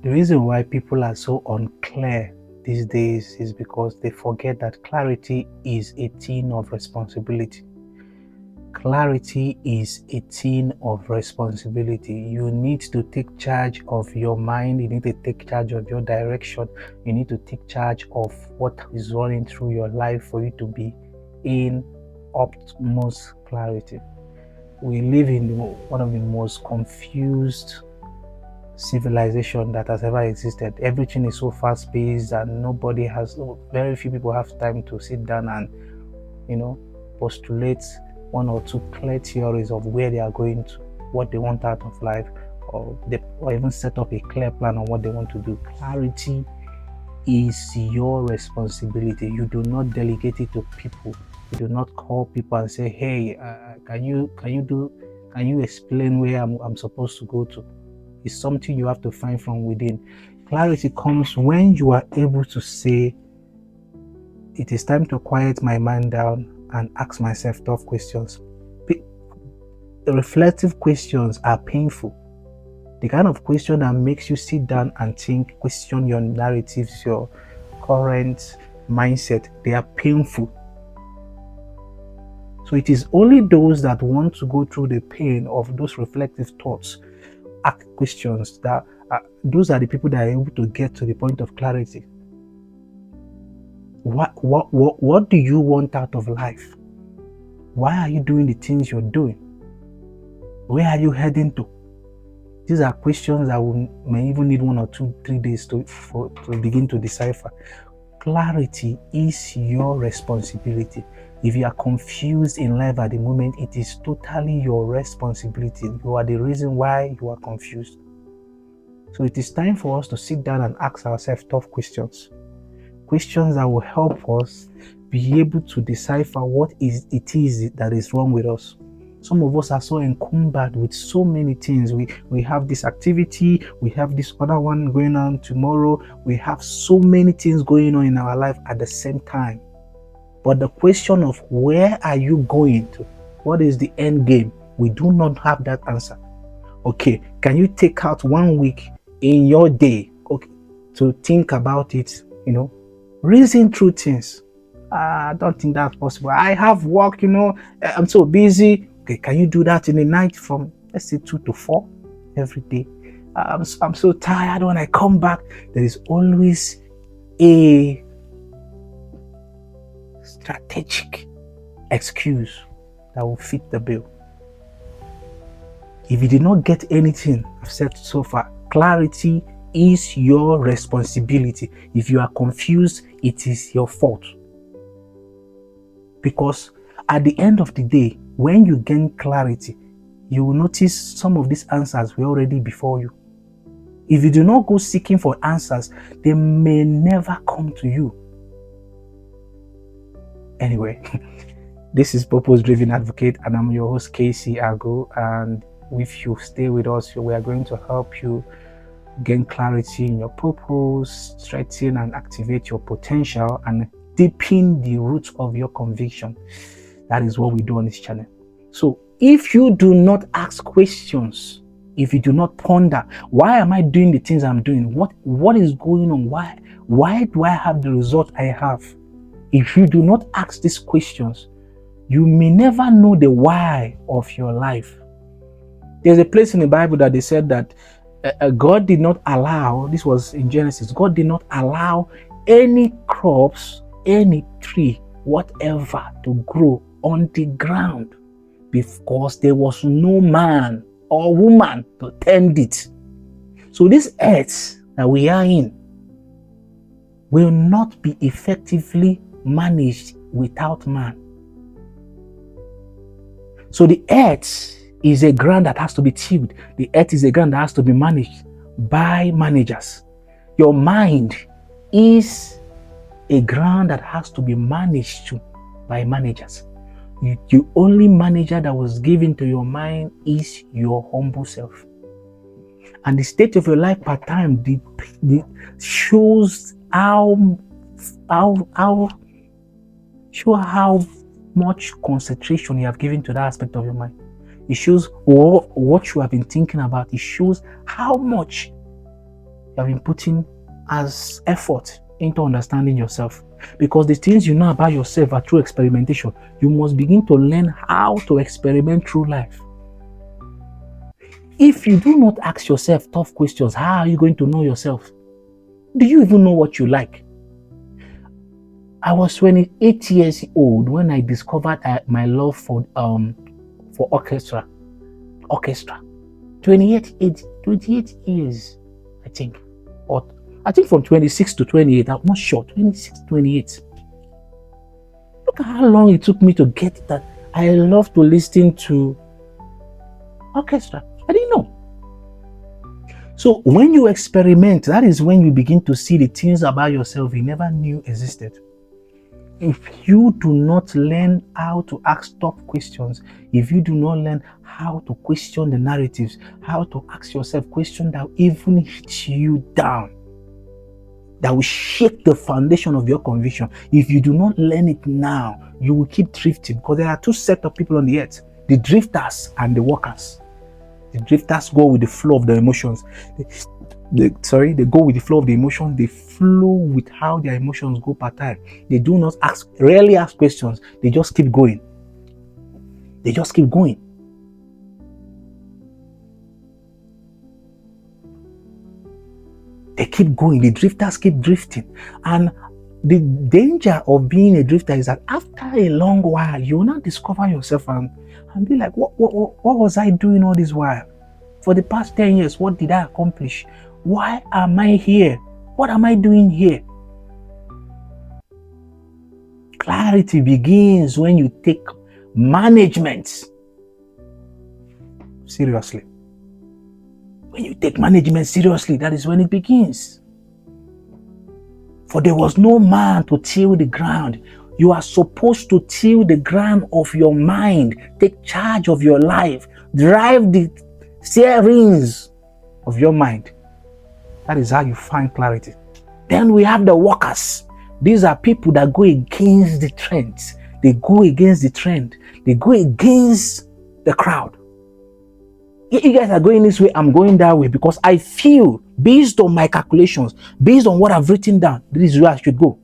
The reason why people are so unclear these days is because they forget that clarity is a thing of responsibility. Clarity is a thing of responsibility. You need to take charge of your mind. You need to take charge of your direction. You need to take charge of what is running through your life for you to be in utmost clarity. We live in one of the most confused civilization that has ever existed. Everything is so fast paced and very few people have time to sit down and, postulate one or two clear theories of where they are going to, what they want out of life, or even set up a clear plan on what they want to do. Clarity is your responsibility. You do not delegate it to people. You do not call people and say, "Hey, can you explain where I'm supposed to go to?" It's something you have to find from within. Clarity comes when you are able to say, "It is time to quiet my mind down and ask myself tough questions." Reflective questions are painful. The kind of question that makes you sit down and think, question your narratives, your current mindset, they are painful. So it is only those that want to go through the pain of those reflective thoughts, ask questions, those are the people that are able to get to the point of clarity. What do you want out of life? Why are you doing the things you're doing? Where are you heading to? These are questions that may even need 1 or 2, 3 days to begin to decipher. Clarity is your responsibility. If you are confused in life at the moment, it is totally your responsibility. You are the reason why you are confused. So it is time for us to sit down and ask ourselves tough questions. Questions that will help us be able to decipher what it is that is wrong with us. Some of us are so encumbered with so many things. We have this activity, we have this other one going on tomorrow. We have so many things going on in our life at the same time. But the question of where are you going to? What is the end game? We do not have that answer. Okay, can you take out 1 week in your day, to think about it, reason through things? I don't think that's possible. I have work, I'm so busy. Okay, can you do that in the night from, let's say, 2 to 4 every day? I'm so tired when I come back. There is always a strategic excuse that will fit the bill. If you did not get anything I've said so far, clarity is your responsibility. If you are confused, it is your fault. Because at the end of the day, when you gain clarity, you will notice some of these answers were already before you. If you do not go seeking for answers, they may never come to you. Anyway, this is Purpose Driven Advocate, and I'm your host, KC Ago. And if you stay with us, we are going to help you gain clarity in your purpose, strengthen and activate your potential, and deepen the roots of your conviction. That is what we do on this channel. So if you do not ask questions, if you do not ponder, why am I doing the things I'm doing? What is going on? Why do I have the result I have? If you do not ask these questions, you may never know the why of your life. There's a place in the Bible that they said that God did not allow, this was in Genesis, God did not allow any crops, any tree, whatever, to grow on the ground because there was no man or woman to tend it. So this earth that we are in will not be effectively managed without man. So the earth is a ground that has to be tilled. The earth is a ground that has to be managed by managers. Your mind is a ground that has to be managed by managers. The only manager that was given to your mind is your humble self. And the state of your life per time shows how much concentration you have given to that aspect of your mind. It shows what you have been thinking about. It shows how much you have been putting as effort into understanding yourself. Because the things you know about yourself are through experimentation. You must begin to learn how to experiment through life. If you do not ask yourself tough questions, how are you going to know yourself? Do you even know what you like? I was 28 years old when I discovered my love for orchestra. 28 years, I think. Or I think from 26 to 28, I'm not sure. 26 to 28. Look at how long it took me to get that. I love to listen to orchestra. I didn't know. So when you experiment, that is when you begin to see the things about yourself you never knew existed. If you do not learn how to ask tough questions, if you do not learn how to question the narratives, how to ask yourself questions that even hit you down, that will shake the foundation of your conviction, if you do not learn it now, you will keep drifting. Because there are two sets of people on the earth, the drifters and the walkers. The drifters go with the flow of the emotions. They go with the flow of the emotions. They flow with how their emotions go per time. They do not rarely ask questions. They just keep going. They just keep going. They keep going. The drifters keep drifting. And the danger of being a drifter is that after a long while, you will not discover yourself and be like, what was I doing all this while? For the past 10 years, what did I accomplish? Why am I here? What am I doing here? Clarity begins when you take management seriously. When you take management seriously, that is when it begins. For there was no man to till the ground. You are supposed to till the ground of your mind, take charge of your life, drive the steerings of your mind. That is how you find clarity. Then we have the walkers. These are people that go against the trends. They go against the trend. They go against the crowd. You guys are going this way, I'm going that way, because I feel, based on my calculations, based on what I've written down, this is where I should go.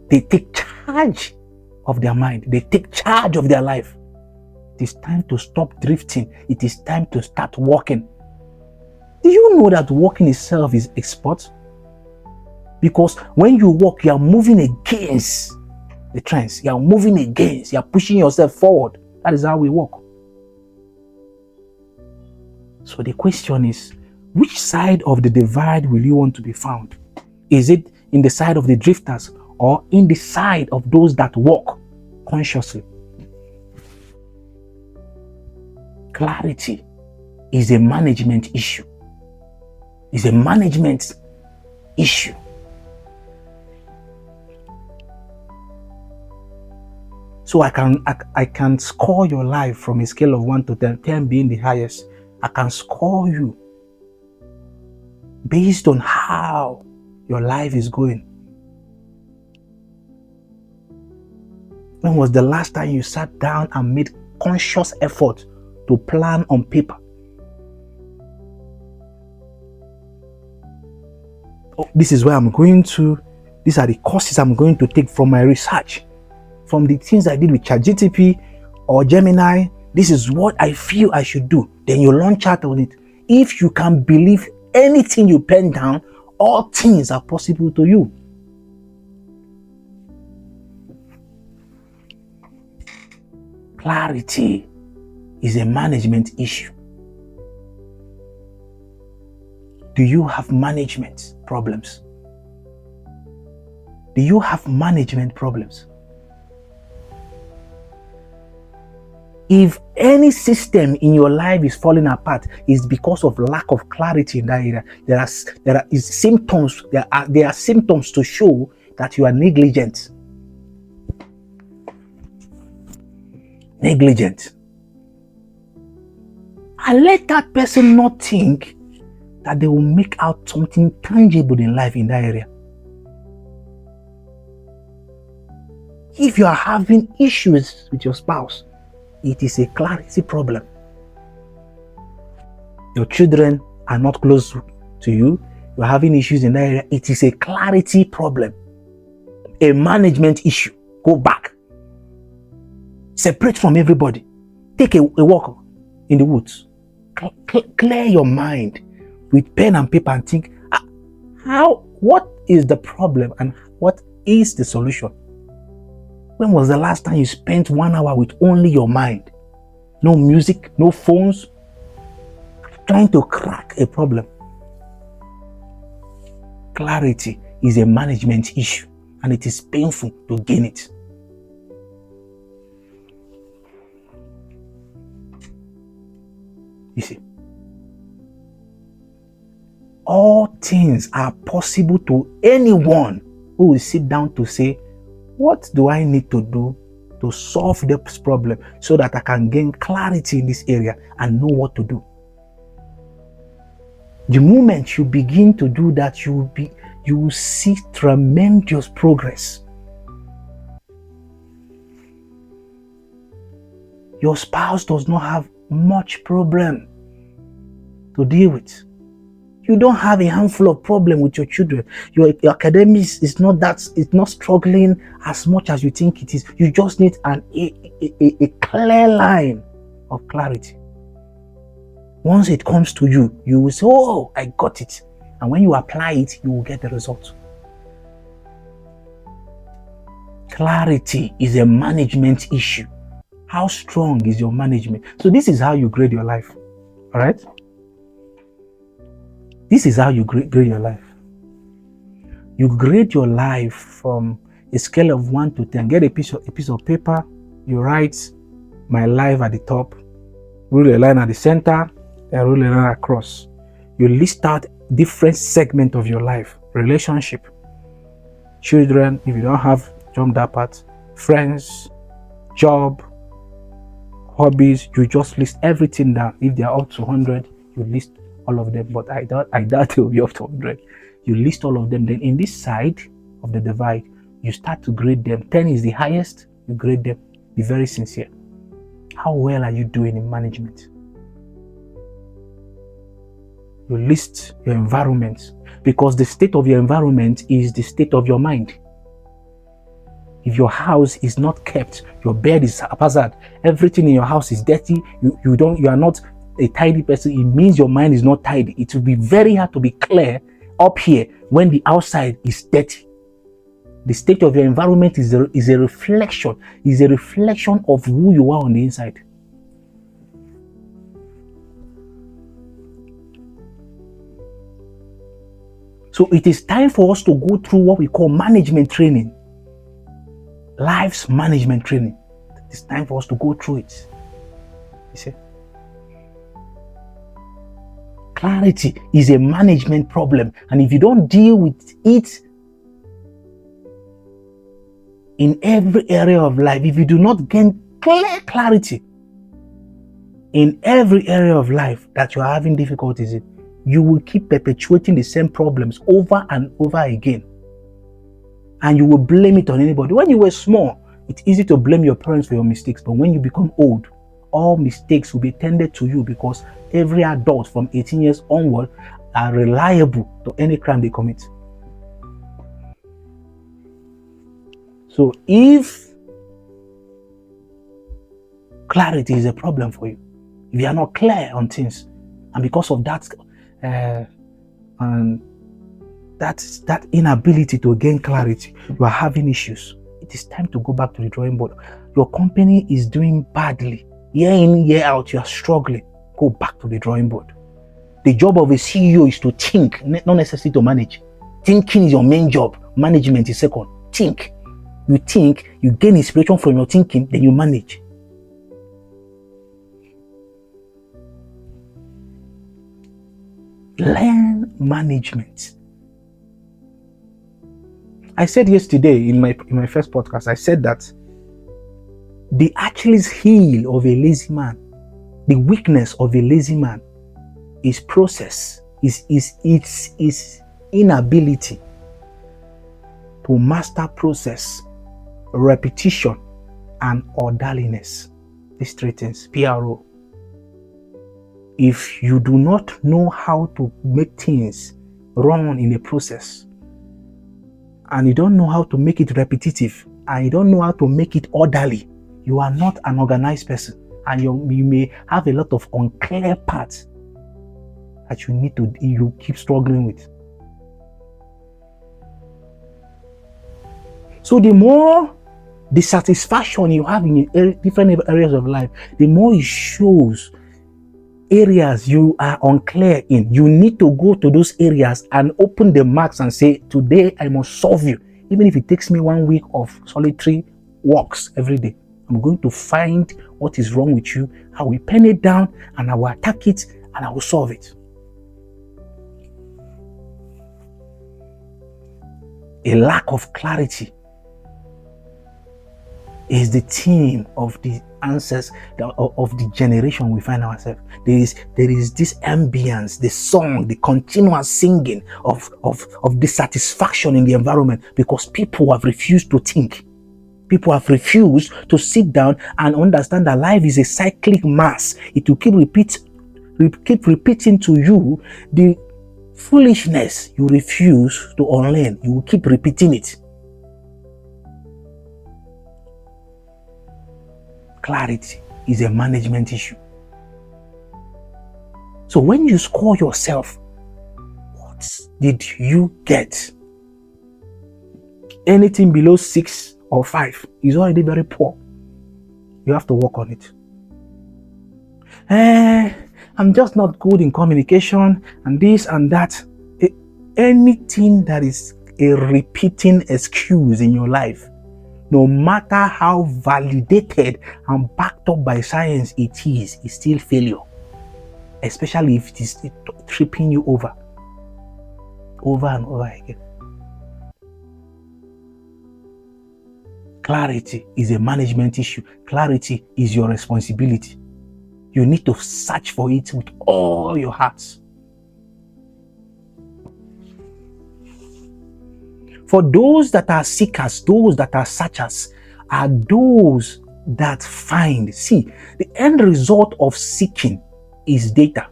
They take charge of their mind. They take charge of their life. It is time to stop drifting. It is time to start walking. Do you know that walking itself is a sport? Because when you walk, you are moving against the trends. You are moving against. You are pushing yourself forward. That is how we walk. So the question is, which side of the divide will you want to be found? Is it in the side of the drifters or in the side of those that walk consciously? Clarity is a management issue. It's a management issue. So I can score your life from a scale of 1 to 10, 10 being the highest. I can score you based on how your life is going. When was the last time you sat down and made conscious effort to plan on paper? Oh, this is where I'm going to. These are the courses I'm going to take from my research, from the things I did with ChatGPT or Gemini. This is what I feel I should do. Then you launch out on it. If you can believe anything you pen down, all things are possible to you. Clarity is a management issue. Do you have management problems? Do you have management problems? If any system in your life is falling apart, it's because of lack of clarity in that area. There are symptoms to show that you are negligent. Negligent. And let that person not think that they will make out something tangible in life in that area. If you are having issues with your spouse, it is a clarity problem. your children are not close to you, you're having issues in that area, it is a clarity problem, a management issue. Go back. Separate from everybody. Take a walk in the woods. Clear your mind with pen and paper and think, what is the problem and what is the solution? When was the last time you spent 1 hour with only your mind? No music, no phones, trying to crack a problem. Clarity is a management issue and it is painful to gain it. You see, all things are possible to anyone who will sit down to say, what do I need to do to solve this problem so that I can gain clarity in this area and know what to do? The moment you begin to do that, you will see tremendous progress. Your spouse does not have much problem to deal with. You don't have a handful of problem with your children. Your academics is not struggling as much as you think it is. You just need a clear line of clarity. Once it comes to you, you will say, oh, I got it. And when you apply it, you will get the result. Clarity is a management issue. How strong is your management? So this is how you grade your life. All right? This is how you grade your life. You grade your life from a scale of 1 to 10. Get a piece of paper. You write my life at the top. Rule a line at the center. And rule a line across. You list out different segments of your life. Relationship. Children, if you don't have, jump that part. Friends. Job. Hobbies. You just list everything down. If they are up to 100, you list all of them, but I doubt it will be up to 100. You list all of them, then in this side of the divide, you start to grade them. 10 is the highest, you grade them. Be very sincere. How well are you doing in management? You list your environment, because the state of your environment is the state of your mind. If your house is not kept, your bed is haphazard, everything in your house is dirty, you are not a tidy person, it means your mind is not tidy. It will be very hard to be clear up here when the outside is dirty. The state of your environment is a reflection of who you are on the inside. So it is time for us to go through what we call management training. Life's management training. It's time for us to go through it. You see? Clarity is a management problem, and if you don't deal with it in every area of life, if you do not gain clear clarity in every area of life that you are having difficulties in, you will keep perpetuating the same problems over and over again, and you will blame it on anybody. When you were small, it's easy to blame your parents for your mistakes, but when you become old, all mistakes will be tended to you, because every adult from 18 years onward are reliable to any crime they commit. So if clarity is a problem for you, if you are not clear on things, and because of that that inability to gain clarity, you are having issues, it is time to go back to the drawing board. Your company is doing badly. Year in, year out, you are struggling. Go back to the drawing board. The job of a CEO is to think, not necessarily to manage. Thinking is your main job. Management is second. Think. You think, you gain inspiration from your thinking, then you manage. Learn management. I said yesterday in my first podcast, I said that the Achilles heel of a lazy man, the weakness of a lazy man, is process, is inability to master process, repetition, and orderliness. These three things, PRO. if you do not know how to make things run in a process, and you don't know how to make it repetitive, and you don't know how to make it orderly, you are not an organized person, and you may have a lot of unclear parts that you keep struggling with. So the more dissatisfaction you have in different areas of life, the more it shows areas you are unclear in. You need to go to those areas and open the marks and say, today I must solve you. Even if it takes me 1 week of solitary walks every day, I'm going to find what is wrong with you. I will pen it down and I will attack it and I will solve it. A lack of clarity is the theme of the answers of the generation we find ourselves. There is this ambience, the song, the continuous singing of dissatisfaction in the environment, because people have refused to think. People have refused to sit down and understand that life is a cyclic mass. It will keep repeating to you the foolishness you refuse to unlearn. You will keep repeating it. Clarity is a management issue. So when you score yourself, what did you get? Anything below 6 or 5 is already very poor. You have to work on it. I'm just not good in communication and this and that. Anything that is a repeating excuse in your life, no matter how validated and backed up by science it is, it's still failure. Especially if it is tripping you over and over again. Clarity is a management issue. Clarity is your responsibility. You need to search for it with all your hearts. For those that are seekers, those that are searchers, are those that find. See, the end result of seeking is data.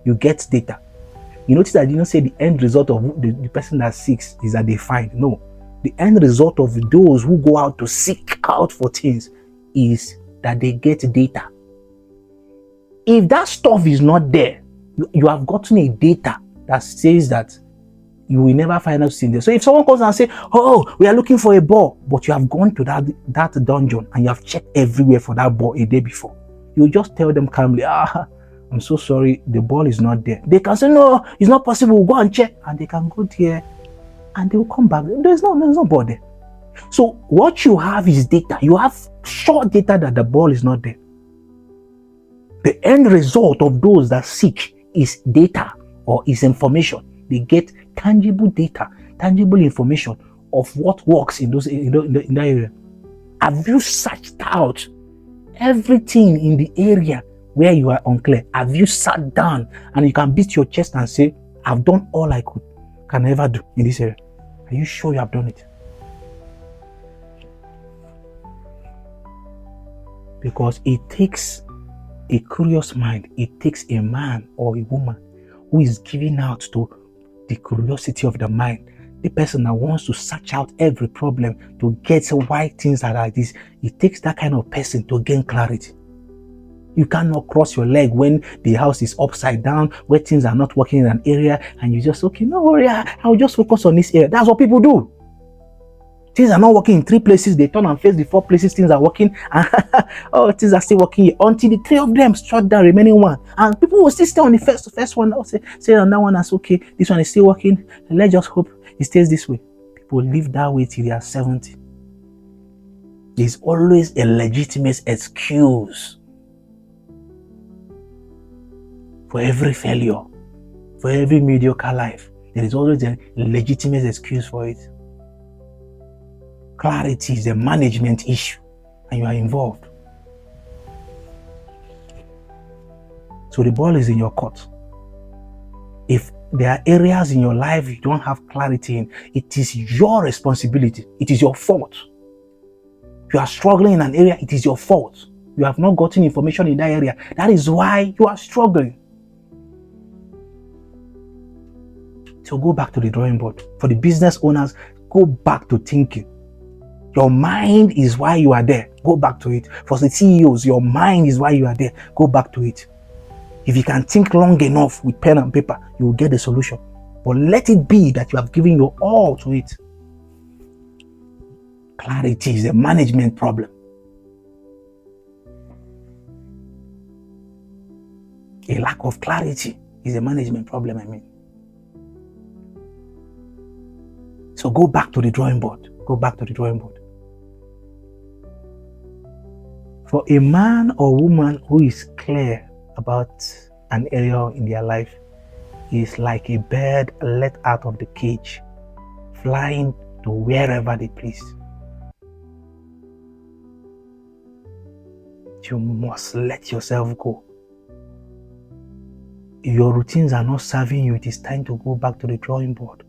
You get data. You notice I didn't say the end result of the person that seeks is that they find. No. The end result of those who go out to seek out for things is that they get data. If that stuff is not there, you have gotten a data that says that you will never find out in there. So if someone comes and say, oh, we are looking for a ball, but you have gone to that dungeon and you have checked everywhere for that ball a day before, you just tell them calmly, I'm so sorry, the ball is not there. They can say, no, it's not possible, we'll go and check. And they can go there and they will come back. There's no ball there. So what you have is data. You have sure data that the ball is not there. The end result of those that seek is data or is information. They get tangible data, tangible information of what works in that area. Have you searched out everything in the area where you are unclear? Have you sat down and you can beat your chest and say, I've done all I can ever do in this area? Are you sure you have done it? Because it takes a curious mind. It takes a man or a woman who is giving out to the curiosity of the mind, the person that wants to search out every problem to get why things are like this. It takes that kind of person to gain clarity. You cannot cross your leg when the house is upside down, where things are not working in an area, and you just, okay, no worry, I'll just focus on this area. That's what people do. Things are not working in 3 places, they turn and face the 4 places things are working, and oh, things are still working here, until the 3 of them shut down remaining 1, and people will still stay on the first one. I'll say on that one, that's okay, this one is still working, and let's just hope it stays this way. People live that way till they are 70. There's always a legitimate excuse for every failure, for every mediocre life. There is always a legitimate excuse for it. Clarity is a management issue, and you are involved. So the ball is in your court. If there are areas in your life you don't have clarity in, it is your responsibility. It is your fault. You are struggling in an area, it is your fault. You have not gotten information in that area. That is why you are struggling. So go back to the drawing board. For the business owners, go back to thinking. Your mind is why you are there. Go back to it. For the CEOs, your mind is why you are there. Go back to it. If you can think long enough with pen and paper, you will get the solution. But let it be that you have given your all to it. Clarity is a management problem. A lack of clarity is a management problem, I mean. So go back to the drawing board. Go back to the drawing board. For a man or woman who is clear about an area in their life, is like a bird let out of the cage, flying to wherever they please. You must let yourself go. If your routines are not serving you, it is time to go back to the drawing board.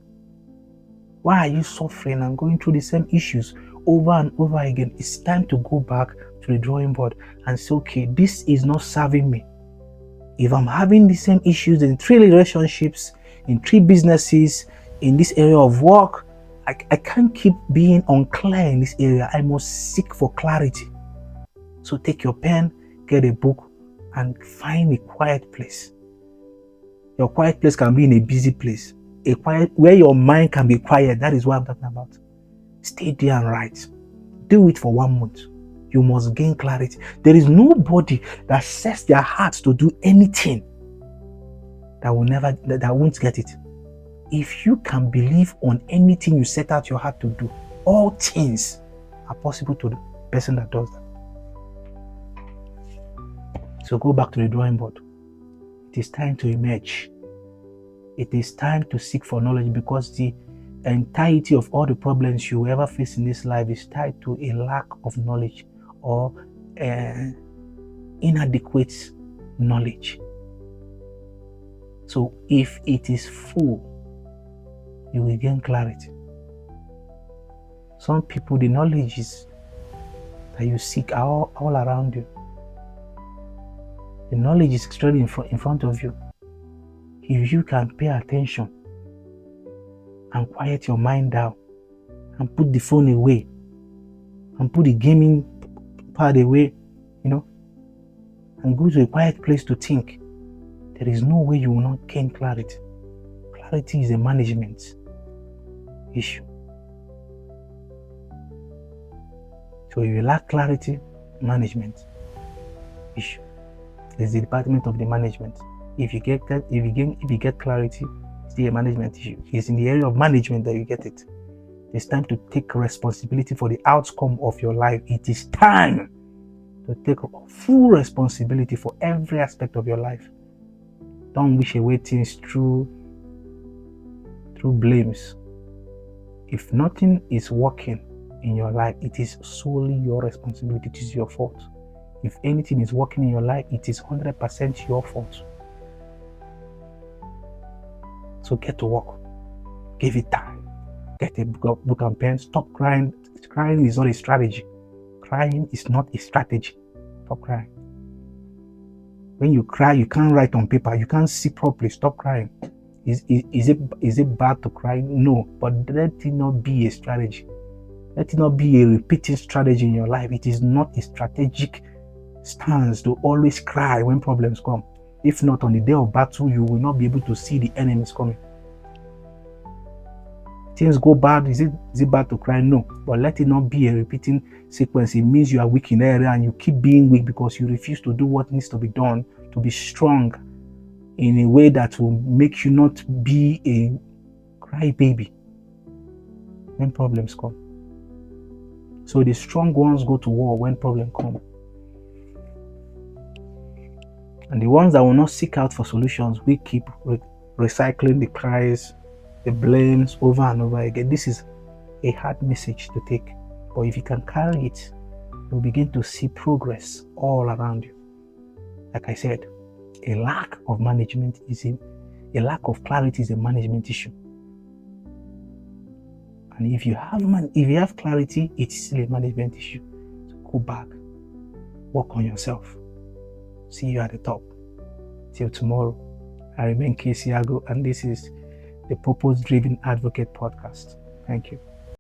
Why are you suffering and going through the same issues over and over again? It's time to go back to the drawing board and say, okay, this is not serving me. If I'm having the same issues in 3 relationships, in 3 businesses, in this area of work, I can't keep being unclear in this area. I must seek for clarity. So take your pen, get a book, and find a quiet place. Your quiet place can be in a busy place. A quiet where your mind can be quiet. That is what I'm talking about. Stay there and write. Do it for 1 month. You must gain clarity. There is nobody that sets their hearts to do anything that won't get it. If you can believe on anything you set out your heart to do, all things are possible to the person that does that. So go back to the drawing board. It is time to emerge. It is time to seek for knowledge, because the entirety of all the problems you ever face in this life is tied to a lack of knowledge or inadequate knowledge. So if it is full, you will gain clarity. Some people, the knowledge is that you seek are all around you. The knowledge is straight in front of you. If you can pay attention and quiet your mind down and put the phone away and put the gaming part away, and go to a quiet place to think, there is no way you will not gain clarity. Clarity is a management issue. So if you lack clarity, management issue. It's the department of the management. If you get clarity, it's still a management issue. It's in the area of management that you get it. It's time to take responsibility for the outcome of your life. It is time to take full responsibility for every aspect of your life. Don't wish away things through blames. If nothing is working in your life, it is solely your responsibility. It is your fault. If anything is working in your life, it is 100% your fault. So get to work. Give it time. Get a book and pen. Stop crying. Crying is not a strategy. Crying is not a strategy. Stop crying. When you cry, you can't write on paper. You can't see properly. Stop crying. Is it bad to cry? No. But let it not be a strategy. Let it not be a repeating strategy in your life. It is not a strategic stance to always cry when problems come. If not, on the day of battle, you will not be able to see the enemies coming. Things go bad. Is it bad to cry? No. But let it not be a repeating sequence. It means you are weak in the area and you keep being weak because you refuse to do what needs to be done to be strong in a way that will make you not be a crybaby when problems come. So the strong ones go to war when problems come. And the ones that will not seek out for solutions, we keep recycling the cries, the blames over and over again. This is a hard message to take. But if you can carry it, you'll begin to see progress all around you. Like I said, a lack of management a lack of clarity is a management issue. And if you have clarity, it's still a management issue. So go back, work on yourself. See you at the top. Till tomorrow. I remain Casey Ago, and this is the Purpose Driven Advocate podcast. Thank you.